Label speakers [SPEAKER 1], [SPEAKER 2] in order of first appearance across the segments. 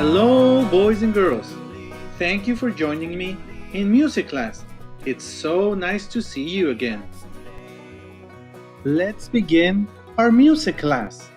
[SPEAKER 1] Hello, boys and girls. Thank you for joining me in music class. It's so nice to see you again. Let's begin our music class.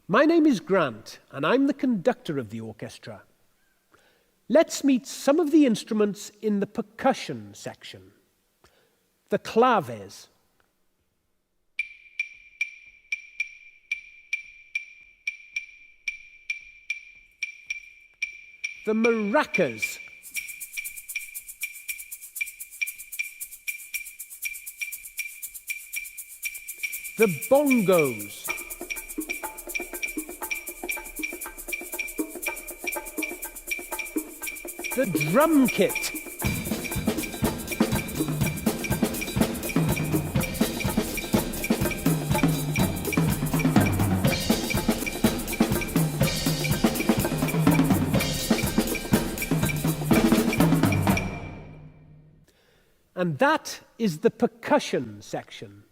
[SPEAKER 2] My name is Grant, and I'm the conductor of the orchestra. Let's meet some of the instruments in the percussion section. The claves, the maracas, the bongos, the drum kit, and that is the percussion section.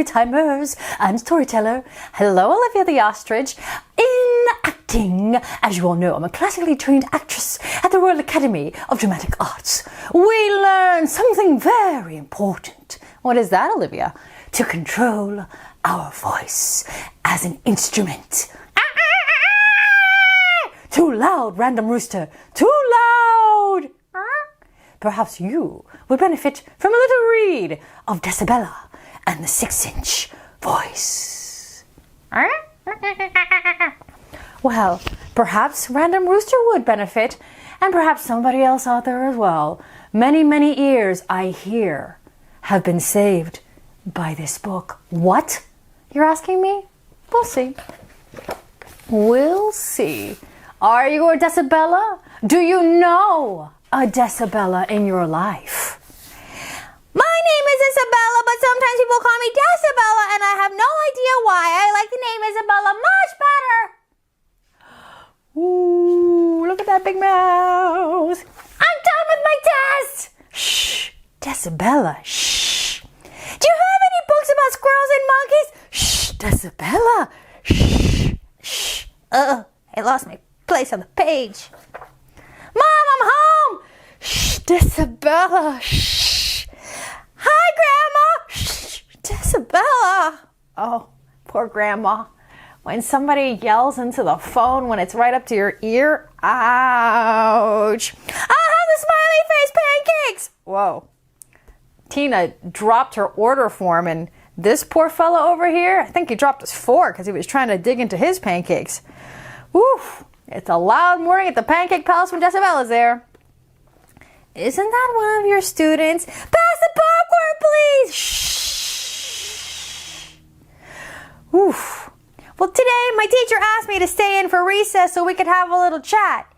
[SPEAKER 3] storytimers and storyteller. Hello, Olivia the Ostrich. In acting, as you all know, I'm a classically trained actress at the Royal Academy of Dramatic Arts. We learn something very important. What is that, Olivia? To control our voice as an instrument. Too loud, random rooster. Too loud. Perhaps you would benefit from a little read of Decibella and the 6-inch voice. Well, perhaps Random Rooster would benefit, and perhaps somebody else out there as well. Many, many ears, I hear, have been saved by this book. What? You're asking me? We'll see. We'll see. Are you a Decibella? Do you know a Decibella in your life? My name is Isabella, but sometimes people call me Decibella, and I have no idea why. I like the name Isabella much better. Ooh, look at that big mouse. I'm done with my test. Shh, Decibella, shh. Do you have any books about squirrels and monkeys? Shh, Decibella, shh, shh. I lost my place on the page. Mom, I'm home. Shh, Decibella, shh. Hi, Grandma. Shh, Decibella. Oh, poor Grandma. When somebody yells into the phone when it's right up to your ear, ouch. I'll have the smiley face pancakes. Whoa. Tina dropped her order form, and this poor fellow over here, I think he dropped his fork because he was trying to dig into his pancakes. Woof. It's a loud morning at the Pancake Palace when Decibella's there. Isn't that one of your students? Pass the popcorn, please! Shh. Oof. Well, today my teacher asked me to stay in for recess so we could have a little chat.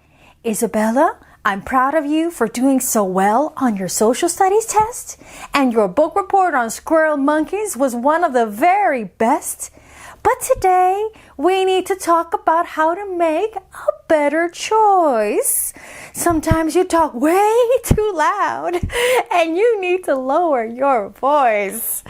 [SPEAKER 3] Isabella, I'm proud of you for doing so well on your social studies test, and your book report on squirrel monkeys was one of the very best. But today, we need to talk about how to make a better choice. Sometimes you talk way too loud, and you need to lower your voice.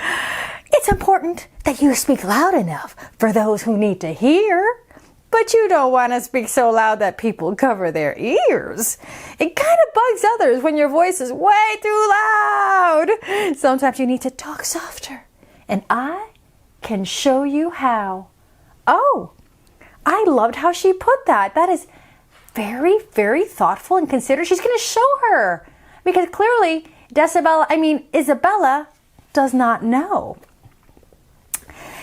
[SPEAKER 3] It's important that you speak loud enough for those who need to hear, but you don't want to speak so loud that people cover their ears. It kind of bugs others when your voice is way too loud. Sometimes you need to talk softer, and I can show you how. Oh, I loved how she put that. That is very, very thoughtful and considered. She's going to show her because clearly Isabella does not know.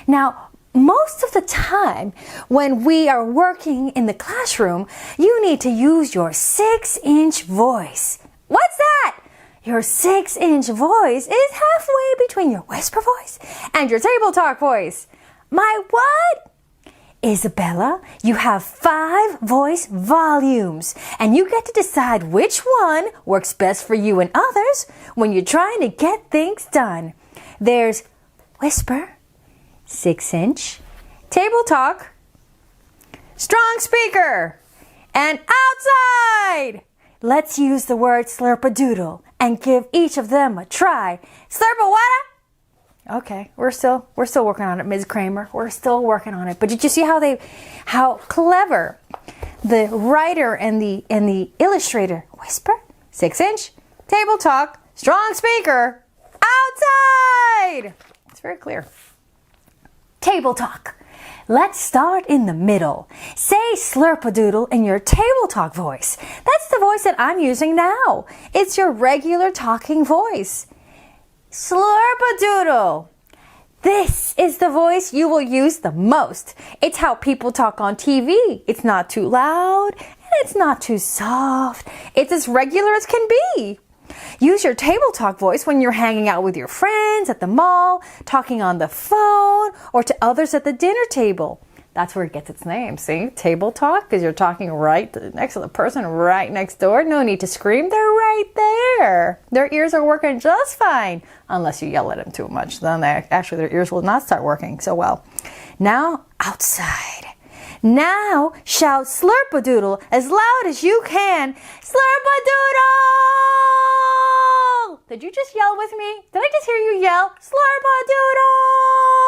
[SPEAKER 3] Now, most of the time when we are working in the classroom, you need to use your 6-inch voice. What's that? Your 6-inch voice is halfway between your whisper voice and your table talk voice. My what? Isabella, you have 5 voice volumes, and you get to decide which one works best for you and others when you're trying to get things done. There's whisper, 6-inch, table talk, strong speaker, and outside. Let's use the word slurpadoodle and give each of them a try. Slurpawada? Okay, we're still working on it, Ms. Kramer. We're still working on it. But did you see how clever the writer and the illustrator whisper, 6-inch, table talk, strong speaker, outside. It's very clear. Table talk. Let's start in the middle. Say slurpadoodle in your table talk voice. That's the voice that I'm using now. It's your regular talking voice. Slurpadoodle. This is the voice you will use the most. It's how people talk on TV. It's not too loud and it's not too soft. It's as regular as can be. Use your table talk voice when you're hanging out with your friends at the mall, talking on the phone, or to others at the dinner table. That's where it gets its name, see? Table talk, because you're talking right next to the person right next door. No need to scream. They're right there. Their ears are working just fine, unless you yell at them too much. Then their ears will not start working so well. Now, outside. Now, shout slurpadoodle as loud as you can. Slurpadoodle! Did you just yell with me? Did I just hear you yell? Slurpadoodle!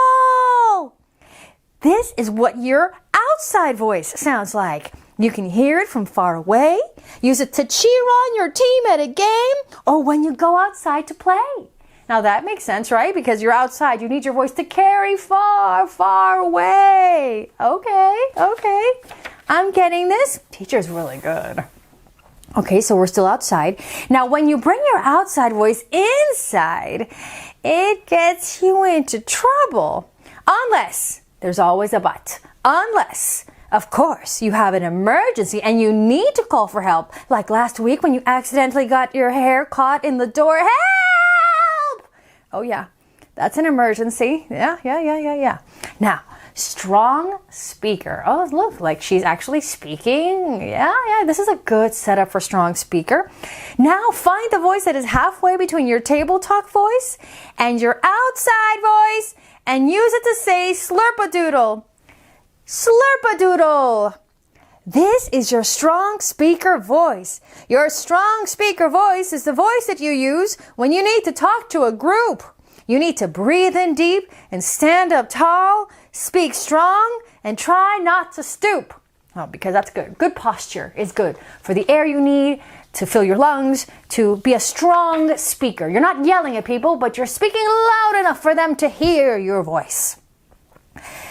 [SPEAKER 3] This is what your outside voice sounds like. You can hear it from far away. Use it to cheer on your team at a game or when you go outside to play. Now that makes sense, right? Because you're outside. You need your voice to carry far, far away. Okay. I'm getting this. Teacher's really good. Okay, so we're still outside. Now, when you bring your outside voice inside, it gets you into trouble. Unless, there's always a but. Unless, of course, you have an emergency and you need to call for help. Like last week when you accidentally got your hair caught in the door. Help! Oh yeah, that's an emergency. Yeah. Now, strong speaker. Oh, look, like she's actually speaking. Yeah, this is a good setup for strong speaker. Now find the voice that is halfway between your table talk voice and your outside voice and use it to say slurp-a-doodle. Slurp-a-doodle. This is your strong speaker voice. Your strong speaker voice is the voice that you use when you need to talk to a group. You need to breathe in deep and stand up tall, speak strong, and try not to stoop. Oh, because that's good. Good posture is good for the air you need to fill your lungs, to be a strong speaker. You're not yelling at people, but you're speaking loud enough for them to hear your voice.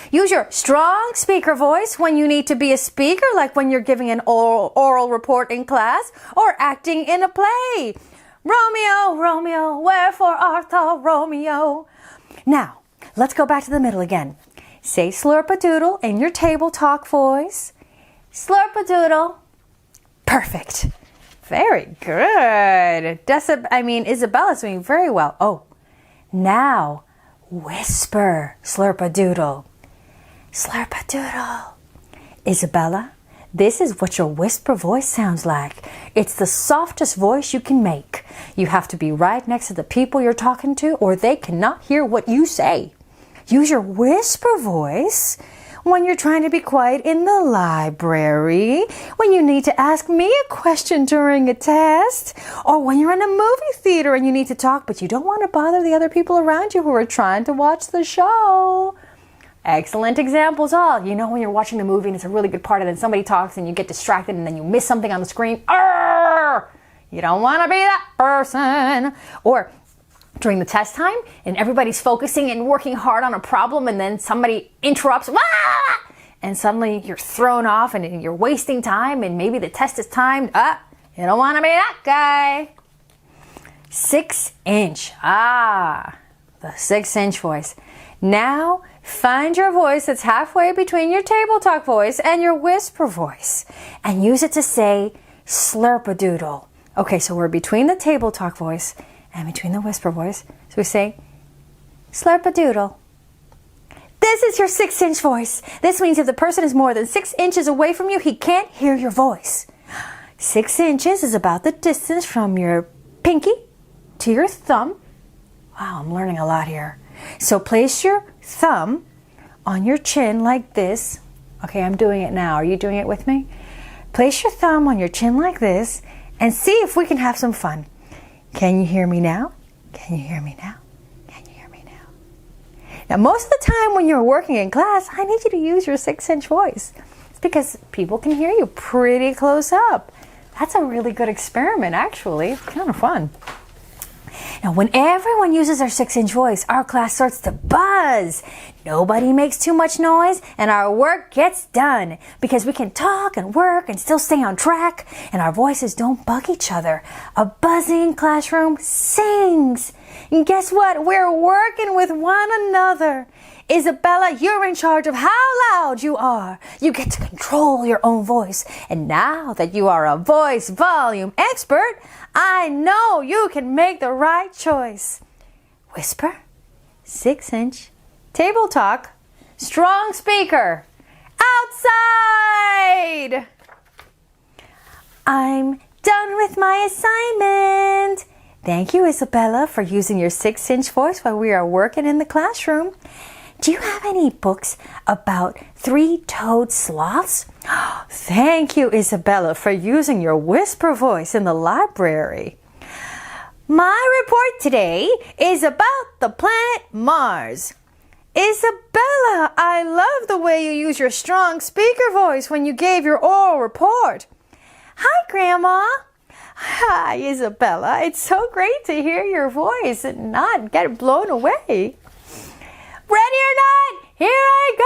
[SPEAKER 3] Use your strong speaker voice when you need to be a speaker, like when you're giving an oral report in class or acting in a play. Romeo, Romeo, wherefore art thou, Romeo? Now, let's go back to the middle again. Say slurp-a-doodle in your table talk voice. Slurp-a-doodle. Perfect. Very good. Isabella's doing very well. Oh, now whisper slurp-a-doodle. Slurp-a-doodle. Isabella, this is what your whisper voice sounds like. It's the softest voice you can make. You have to be right next to the people you're talking to or they cannot hear what you say. Use your whisper voice when you're trying to be quiet in the library, when you need to ask me a question during a test, or when you're in a movie theater and you need to talk but you don't want to bother the other people around you who are trying to watch the show. Excellent examples all. You know when you're watching the movie and it's a really good part and then somebody talks and you get distracted and then you miss something on the screen. Arr! You don't want to be that person. Or during the test time and everybody's focusing and working hard on a problem and then somebody interrupts. Wah! And suddenly you're thrown off and you're wasting time and maybe the test is timed. You don't want to be that guy. 6-inch. The 6-inch voice. Now, find your voice that's halfway between your table talk voice and your whisper voice and use it to say slurp-a-doodle. Okay, so we're between the table talk voice and between the whisper voice. So we say slurp-a-doodle. This is your 6-inch voice. This means if the person is more than 6 inches away from you, he can't hear your voice. 6 inches is about the distance from your pinky to your thumb. Wow, I'm learning a lot here. So place your thumb on your chin like this. Okay, I'm doing it now. Are you doing it with me? Place your thumb on your chin like this and see if we can have some fun. Can you hear me now? Can you hear me now? Can you hear me now? Now, most of the time when you're working in class, I need you to use your 6-inch voice. It's because people can hear you pretty close up. That's a really good experiment, actually. It's kind of fun. Now, when everyone uses their 6-inch voice, our class starts to buzz. Nobody makes too much noise, and our work gets done because we can talk and work and still stay on track, and our voices don't bug each other. A buzzing classroom sings. And guess what? We're working with one another. Isabella, you're in charge of how loud you are. You get to control your own voice. And now that you are a voice volume expert, I know you can make the right choice. Whisper, 6-inch, table talk, strong speaker, outside. I'm done with my assignment. Thank you, Isabella, for using your 6-inch voice while we are working in the classroom. Do you have any books about 3-toed sloths? Thank you, Isabella, for using your whisper voice in the library. My report today is about the planet Mars. Isabella, I love the way you use your strong speaker voice when you gave your oral report. Hi, Grandma. Hi, Isabella. It's so great to hear your voice and not get blown away. Ready or not, here I go!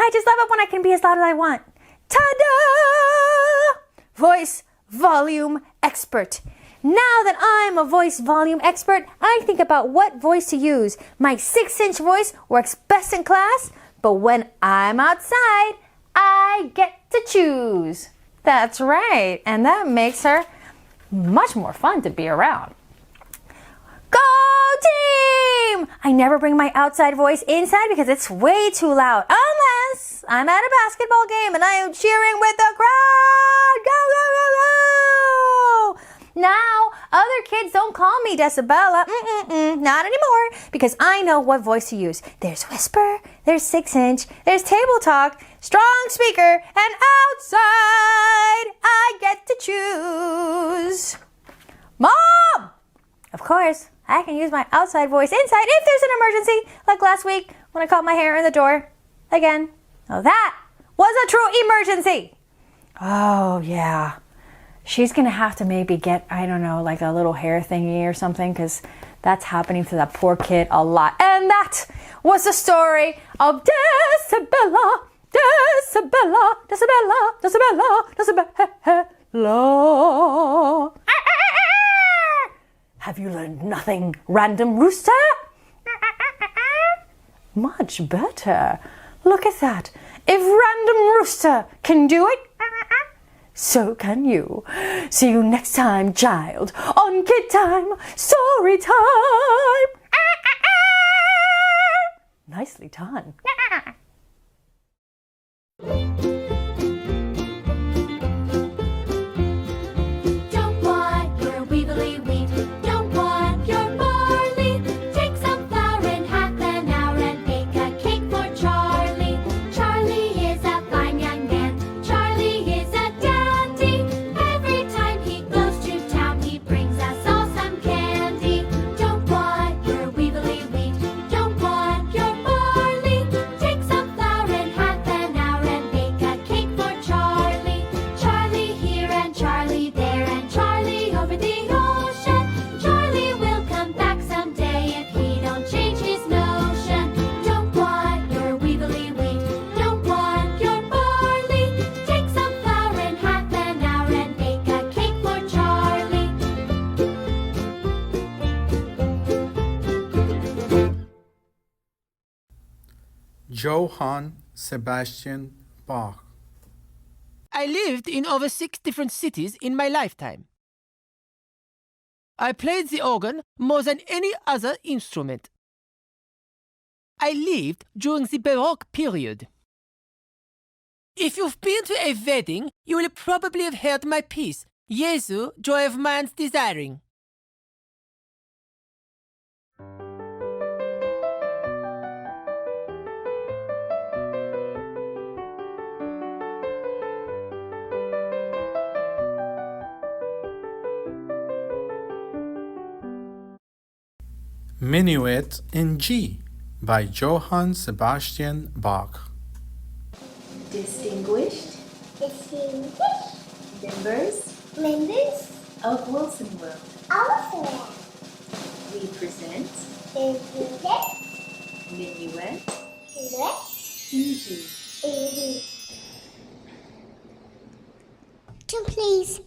[SPEAKER 3] I just love it when I can be as loud as I want. Ta-da! Voice volume expert. Now that I'm a voice volume expert, I think about what voice to use. My 6-inch voice works best in class, but when I'm outside, I get to choose. That's right, and that makes her much more fun to be around. Go team! I never bring my outside voice inside because it's way too loud, unless I'm at a basketball game and I am cheering with the crowd. Go, go, go, go! Now, other kids don't call me Decibella. Not anymore, because I know what voice to use. There's whisper, there's 6-inch, there's table talk, strong speaker, and outside I get to choose. Mom! Of course, I can use my outside voice inside if there's an emergency, like last week when I caught my hair in the door. Again. Now that was a true emergency. Oh, yeah. She's going to have to maybe get, I don't know, like a little hair thingy or something, because that's happening to that poor kid a lot. And that was the story of Decibella, Decibella, Decibella, Decibella, Decibella. Have you learned nothing, random rooster? Much better. Look at that. If random rooster can do it, so can you. See you next time, child, on Kid Time, Story Time. Nicely done.
[SPEAKER 4] Don't want your weevily wheat, don't want your barley. Take some flour in half an hour and bake a cake for Charlie. Charlie is a fine young man, Charlie is a dandy. Every time he goes to town, he brings us all some candy. Don't want your weevily wheat, don't want your barley. Take some flour in half an hour and bake a cake for Charlie. Charlie here and Charlie there and Charlie over the ocean. Charlie will come back someday if he don't change his notion. Don't want your weevily wheat, don't want your barley. Take some flour in half an hour and bake a cake for Charlie.
[SPEAKER 5] Johann Sebastian Bach.
[SPEAKER 6] I lived in over 6 different cities in my lifetime. I played the organ more than any other instrument. I lived during the Baroque period. If you've been to a wedding, you will probably have heard my piece, Jesu, Joy of Man's Desiring.
[SPEAKER 5] Minuet in G by Johann Sebastian Bach.
[SPEAKER 7] Distinguished members of Wilson World, we present Minuet in G.
[SPEAKER 8] Tune, please.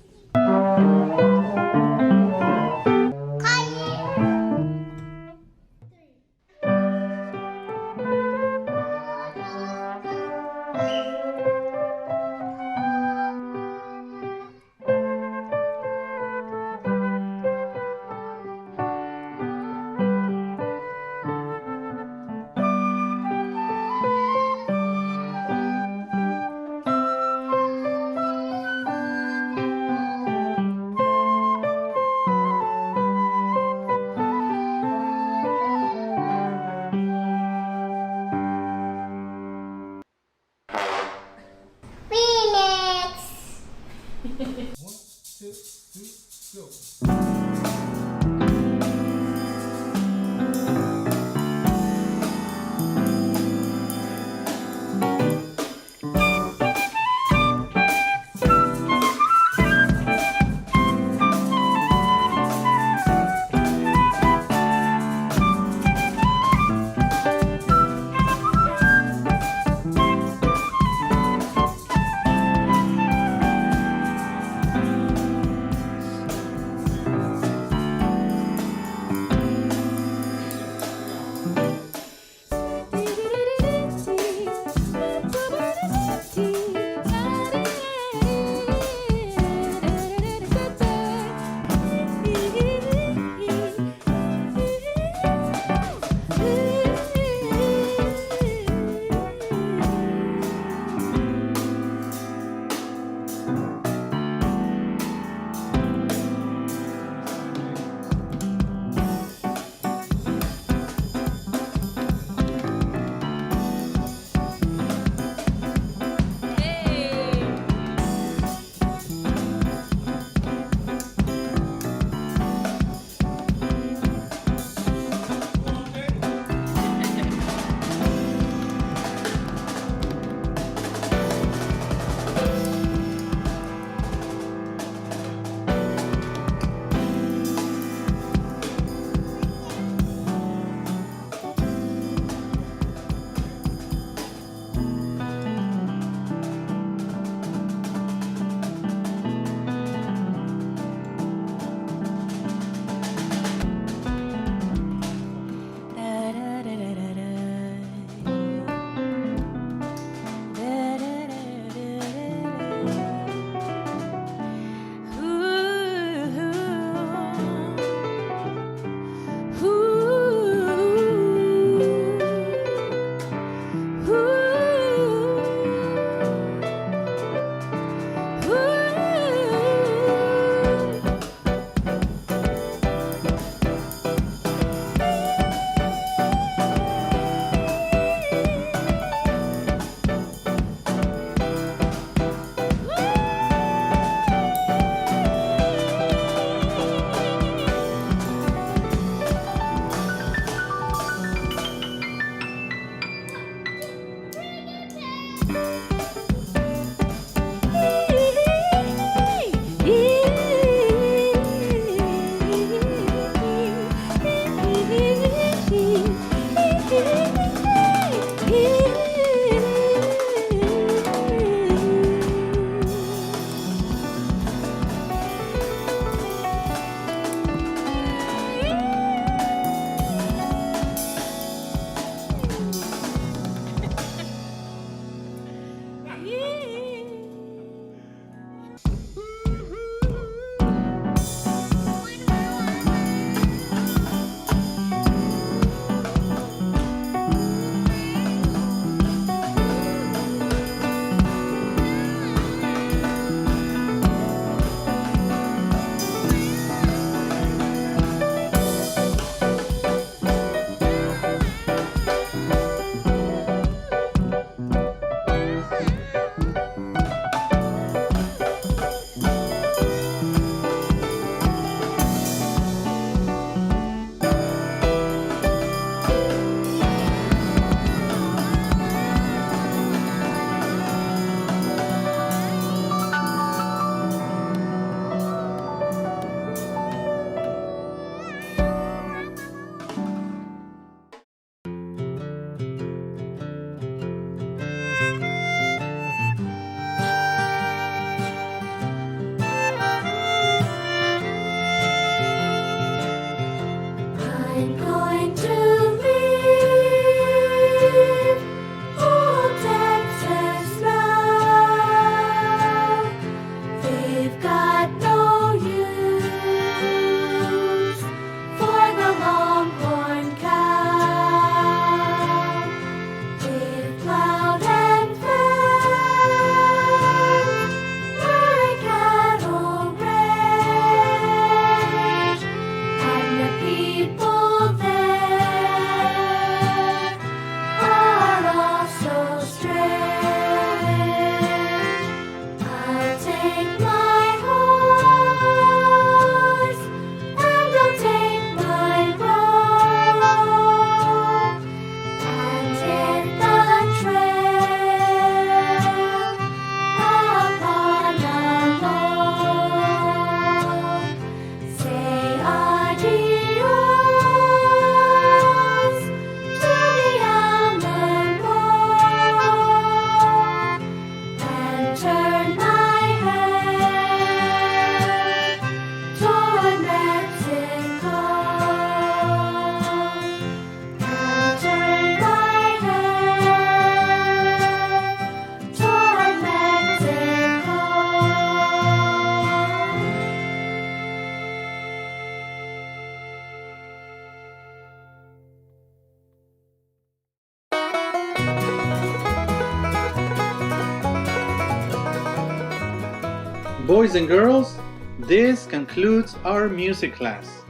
[SPEAKER 1] Boys and girls, this concludes our music class.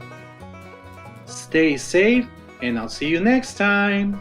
[SPEAKER 1] Stay safe and I'll see you next time.